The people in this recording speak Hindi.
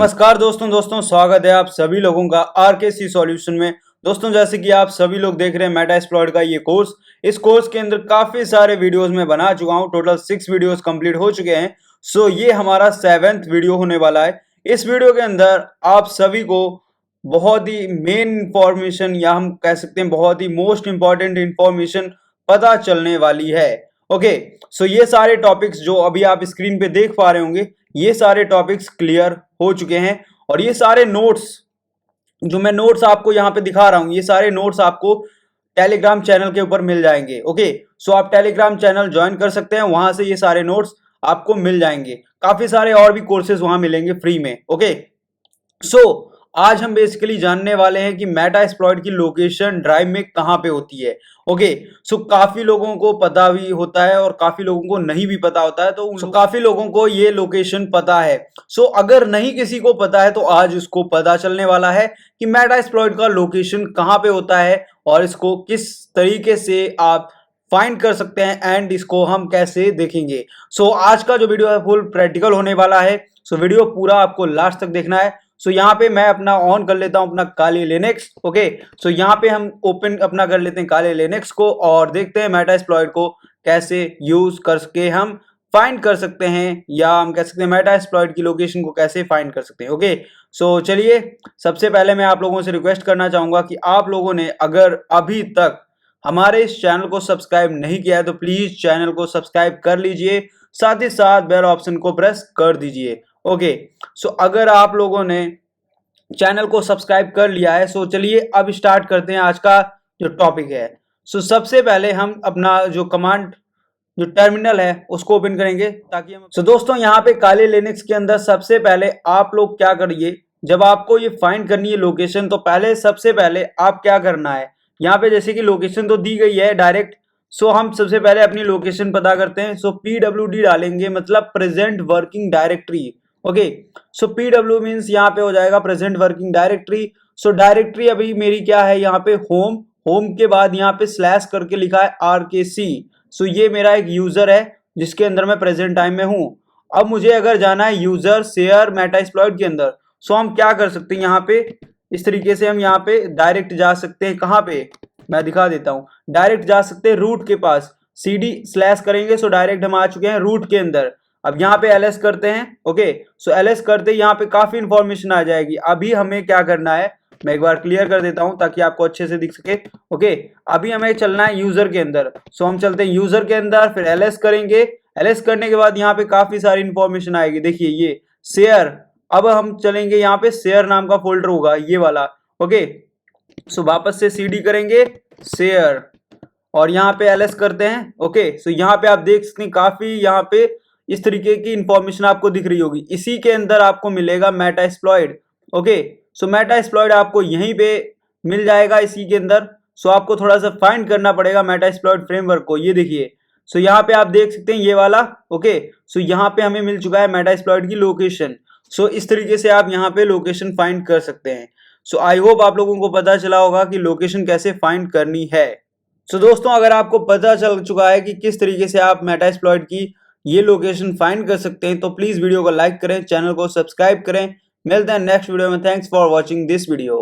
नमस्कार दोस्तों स्वागत है आप सभी लोगों का आरकेसी सॉल्यूशन में। दोस्तों जैसे कि आप सभी लोग देख रहे हैं मेटास्प्लॉइट का ये कोर्स, इस कोर्स के अंदर काफी सारे वीडियोस में बना चुका हूं। टोटल 6 वीडियोस कंप्लीट हो चुके हैं। सो ये हमारा 7th वीडियो होने वाला है। इस वीडियो के अंदर आप सभी को बहुत ही मेन इंफॉर्मेशन या हम कह सकते हैं बहुत ही मोस्ट इंपॉर्टेंट इंफॉर्मेशन पता चलने वाली है। ओके, सो ये सारे टॉपिक्स जो अभी आप स्क्रीन पे देख पा रहे होंगे, ये सारे टॉपिक्स क्लियर हो चुके हैं और ये सारे नोट्स जो मैं नोट्स आपको यहाँ पे दिखा रहा हूँ, ये सारे नोट्स आपको टेलीग्राम चैनल के ऊपर मिल जाएंगे। ओके, सो आप टेलीग्राम चैनल ज्वाइन कर सकते हैं, वहां से ये सारे नोट्स आपको मिल जाएंगे। काफी सारे और भी कोर्सेज वहां मिलेंगे फ्री में। ओके, सो आज हम बेसिकली जानने वाले हैं कि मेटास्प्लॉइट की लोकेशन ड्राइव में कहां पे होती है। ओके, सो काफी लोगों को पता भी होता है और काफी लोगों को नहीं भी पता होता है, तो काफी लोगों को ये लोकेशन पता है। सो अगर नहीं किसी को पता है तो आज उसको पता चलने वाला है कि मेटास्प्लॉइट का लोकेशन कहां पे होता है और इसको किस तरीके से आप फाइंड कर सकते हैं एंड इसको हम कैसे देखेंगे। सो आज का जो वीडियो है फुल प्रैक्टिकल होने वाला है। सो वीडियो पूरा आपको लास्ट तक देखना है। सो यहाँ पे मैं अपना ऑन कर लेता हूँ अपना काली लिनक्स। ओके, सो यहाँ पे हम ओपन अपना कर लेते हैं काली लिनक्स को और देखते हैं मेटास्प्लॉइट को कैसे यूज करके हम फाइंड कर सकते हैं, या हम कह सकते हैं मेटास्प्लॉइट की लोकेशन को कैसे फाइंड कर सकते हैं। ओके, सो चलिए सबसे पहले मैं आप लोगों से रिक्वेस्ट करना चाहूंगा कि आप लोगों ने अगर अभी तक हमारे इस चैनल को सब्सक्राइब नहीं किया है तो प्लीज चैनल को सब्सक्राइब कर लीजिए, साथ ही साथ बेल ऑप्शन को प्रेस कर दीजिए। ओके, सो अगर आप लोगों ने चैनल को सब्सक्राइब कर लिया है, सो चलिए अब स्टार्ट करते हैं आज का जो टॉपिक है। सो सबसे पहले हम अपना जो कमांड जो टर्मिनल है उसको ओपन करेंगे ताकि हम दोस्तों यहाँ पे काले लिनक्स के अंदर सबसे पहले आप लोग क्या करिए, जब आपको ये फाइंड करनी है लोकेशन, तो पहले सबसे पहले आप क्या करना है, यहाँ पे जैसे कि लोकेशन तो दी गई है डायरेक्ट। सो हम सबसे पहले अपनी लोकेशन पता करते हैं। सो PWD डालेंगे, मतलब प्रेजेंट वर्किंग डायरेक्टरी। ओके, सो PW मीन्स यहाँ पे हो जाएगा प्रेजेंट वर्किंग डायरेक्टरी। सो डायरेक्टरी अभी मेरी क्या है, यहाँ पे होम, होम के बाद यहाँ पे स्लैश करके लिखा है RKC। सो ये मेरा एक यूजर है जिसके अंदर मैं प्रेजेंट टाइम में हूँ। अब मुझे अगर जाना है यूजर शेयर मेटास्प्लॉइट के अंदर, सो हम क्या कर सकते हैं, यहाँ पे इस तरीके से हम यहाँ पे डायरेक्ट जा सकते हैं। कहाँ पे मैं दिखा देता हूँ, डायरेक्ट जा सकते हैं रूट के पास, CD स्लैश करेंगे। सो डायरेक्ट हम आ चुके हैं रूट के अंदर। अब यहाँ पे LS करते हैं। ओके, सो LS करते यहाँ पे काफी इंफॉर्मेशन आ जाएगी। अभी हमें क्या करना है, मैं एक बार क्लियर कर देता हूं ताकि आपको अच्छे से दिख सके। ओके, अभी हमें चलना है यूजर के अंदर। सो हम चलते हैं यूजर के अंदर, फिर LS करेंगे। LS करने के बाद यहाँ पे काफी सारी इंफॉर्मेशन आएगी। देखिए ये शेयर, अब हम चलेंगे यहाँ पे शेयर नाम का फोल्डर होगा ये वाला। ओके, सो वापस से CD करेंगे शेयर और यहाँ पे LS करते हैं। ओके, सो यहाँ पे आप देख सकते हैं काफी यहाँ पे इस तरीके की इंफॉर्मेशन आपको दिख रही होगी। इसी के अंदर आपको मिलेगा मेटास्प्लॉइट। ओके, सो मेटास्प्लॉइट आपको यहीं पे मिल जाएगा इसी के अंदर। सो आपको थोड़ा सा फाइंड करना पड़ेगा मेटास्प्लॉइट फ्रेमवर्क को। ये देखिए, सो यहाँ पे आप देख सकते हैं ये वाला। ओके, सो यहाँ पे हमें मिल चुका है मेटास्प्लॉइट की लोकेशन। सो इस तरीके से आप यहाँ पे लोकेशन फाइंड कर सकते हैं। सो आई होप आप लोगों को पता चला होगा कि लोकेशन कैसे फाइंड करनी है। सो दोस्तों अगर आपको पता चल चुका है कि किस तरीके से आप मेटास्प्लॉइट की ये लोकेशन फाइंड कर सकते हैं, तो प्लीज वीडियो को लाइक करें, चैनल को सब्सक्राइब करें। मिलते हैं नेक्स्ट वीडियो में। Thanks for watching this video.